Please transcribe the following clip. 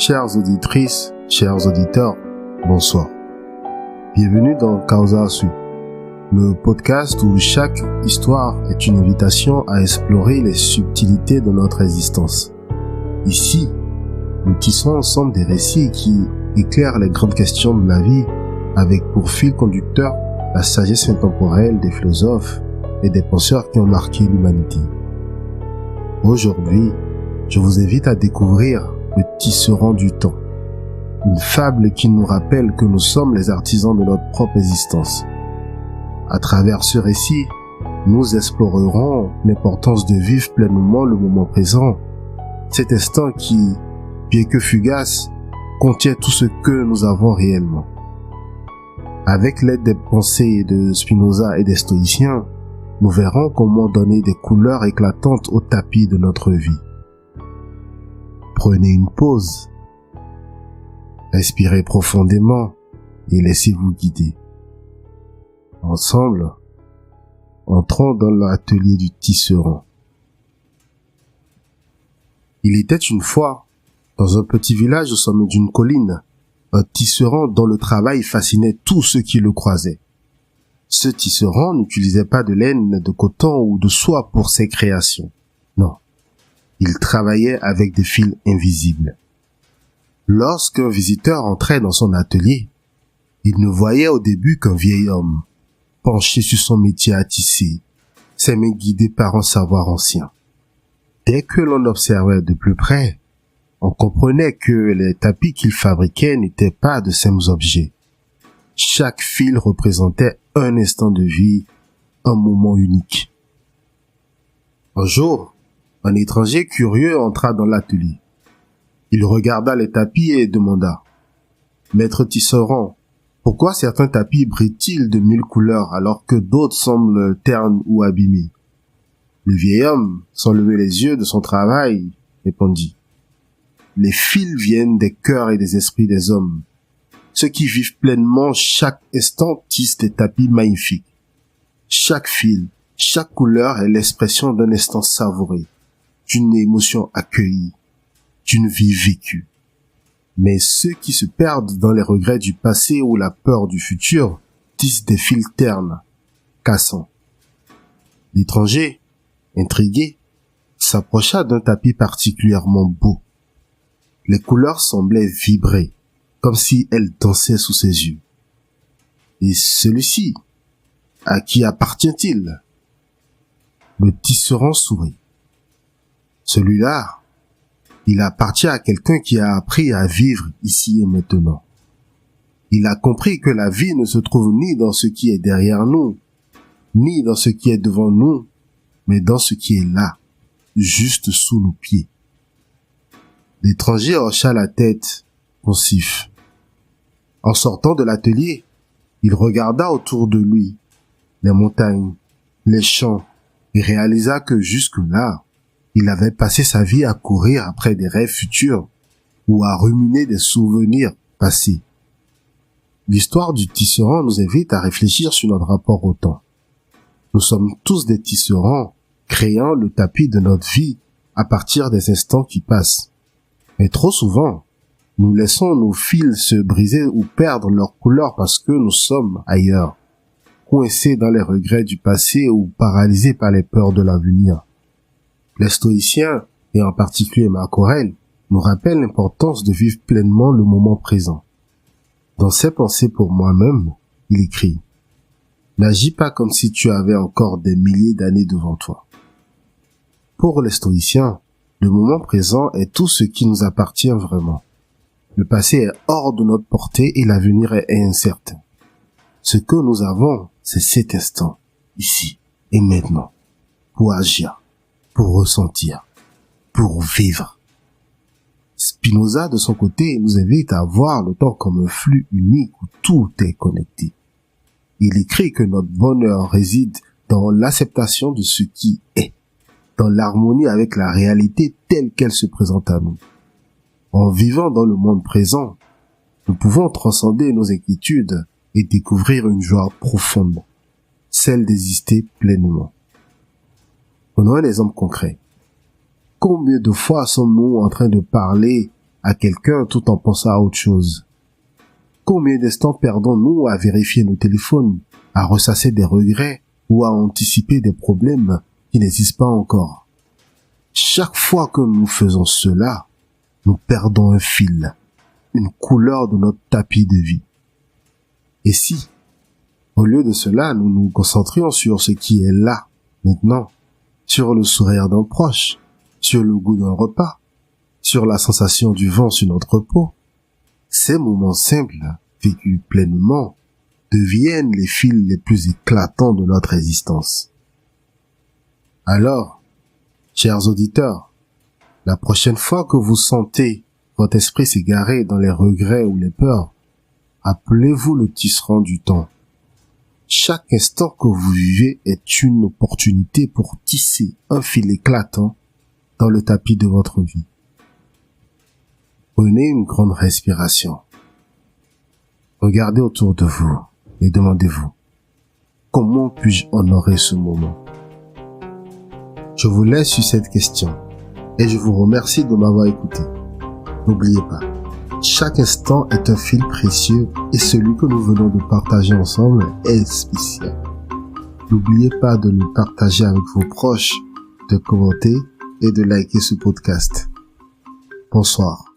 Chères auditrices, chers auditeurs, bonsoir. Bienvenue dans Causa Su, le podcast où chaque histoire est une invitation à explorer les subtilités de notre existence. Ici, nous tissons ensemble des récits qui éclairent les grandes questions de la vie avec pour fil conducteur la sagesse intemporelle des philosophes et des penseurs qui ont marqué l'humanité. Aujourd'hui, je vous invite à découvrir le tisserand du temps, une fable qui nous rappelle que nous sommes les artisans de notre propre existence. À travers ce récit, nous explorerons l'importance de vivre pleinement le moment présent, cet instant qui, bien que fugace, contient tout ce que nous avons réellement. Avec l'aide des pensées de Spinoza et des stoïciens, nous verrons comment donner des couleurs éclatantes au tapis de notre vie. Prenez une pause, respirez profondément et laissez-vous guider. Ensemble, entrons dans l'atelier du tisserand. Il était une fois, dans un petit village au sommet d'une colline, un tisserand dont le travail fascinait tous ceux qui le croisaient. Ce tisserand n'utilisait pas de laine, de coton ou de soie pour ses créations. Non. Il travaillait avec des fils invisibles. Lorsqu'un visiteur entrait dans son atelier, il ne voyait au début qu'un vieil homme, penché sur son métier à tisser, ses mains guidées par un savoir ancien. Dès que l'on observait de plus près, on comprenait que les tapis qu'il fabriquait n'étaient pas de simples objets. Chaque fil représentait un instant de vie, un moment unique. Un jour, un étranger curieux entra dans l'atelier. Il regarda les tapis et demanda « Maître tisserand, pourquoi certains tapis brillent-ils de 1000 couleurs alors que d'autres semblent ternes ou abîmés ?» Le vieil homme, sans lever les yeux de son travail, répondit « Les fils viennent des cœurs et des esprits des hommes. Ceux qui vivent pleinement chaque instant tissent des tapis magnifiques. Chaque fil, chaque couleur est l'expression d'un instant savouré, d'une émotion accueillie, d'une vie vécue. Mais ceux qui se perdent dans les regrets du passé ou la peur du futur tissent des fils ternes, cassants. » L'étranger, intrigué, s'approcha d'un tapis particulièrement beau. Les couleurs semblaient vibrer, comme si elles dansaient sous ses yeux. Et celui-ci, à qui appartient-il? Le tisserand sourit. Celui-là, il appartient à quelqu'un qui a appris à vivre ici et maintenant. Il a compris que la vie ne se trouve ni dans ce qui est derrière nous, ni dans ce qui est devant nous, mais dans ce qui est là, juste sous nos pieds. L'étranger hocha la tête, pensif. En sortant de l'atelier, il regarda autour de lui, les montagnes, les champs, et réalisa que jusque-là, il avait passé sa vie à courir après des rêves futurs ou à ruminer des souvenirs passés. L'histoire du tisserand nous invite à réfléchir sur notre rapport au temps. Nous sommes tous des tisserands, créant le tapis de notre vie à partir des instants qui passent. Mais trop souvent, nous laissons nos fils se briser ou perdre leur couleur parce que nous sommes ailleurs, coincés dans les regrets du passé ou paralysés par les peurs de l'avenir. Les stoïciens, et en particulier Marc Aurèle, nous rappellent l'importance de vivre pleinement le moment présent. Dans ses pensées pour moi-même, il écrit « N'agis pas comme si tu avais encore des milliers d'années devant toi. » Pour les stoïciens, le moment présent est tout ce qui nous appartient vraiment. Le passé est hors de notre portée et l'avenir est incertain. Ce que nous avons, c'est cet instant, ici et maintenant, pour agir, pour ressentir, pour vivre. Spinoza, de son côté, nous invite à voir le temps comme un flux unique où tout est connecté. Il écrit que notre bonheur réside dans l'acceptation de ce qui est, dans l'harmonie avec la réalité telle qu'elle se présente à nous. En vivant dans le monde présent, nous pouvons transcender nos inquiétudes et découvrir une joie profonde, celle d'exister pleinement. Prenons un exemple concret. Combien de fois sommes-nous en train de parler à quelqu'un tout en pensant à autre chose? Combien d'instants perdons-nous à vérifier nos téléphones, à ressasser des regrets ou à anticiper des problèmes qui n'existent pas encore? Chaque fois que nous faisons cela, nous perdons un fil, une couleur de notre tapis de vie. Et si, au lieu de cela, nous nous concentrions sur ce qui est là, maintenant, sur le sourire d'un proche, sur le goût d'un repas, sur la sensation du vent sur notre peau, ces moments simples, vécus pleinement, deviennent les fils les plus éclatants de notre existence. Alors, chers auditeurs, la prochaine fois que vous sentez votre esprit s'égarer dans les regrets ou les peurs, appelez-vous le tisserand du temps. Chaque instant que vous vivez est une opportunité pour tisser un fil éclatant dans le tapis de votre vie. Prenez une grande respiration. Regardez autour de vous et demandez-vous, comment puis-je honorer ce moment? Je vous laisse sur cette question et je vous remercie de m'avoir écouté. N'oubliez pas, chaque instant est un fil précieux et celui que nous venons de partager ensemble est spécial. N'oubliez pas de le partager avec vos proches, de commenter et de liker ce podcast. Bonsoir.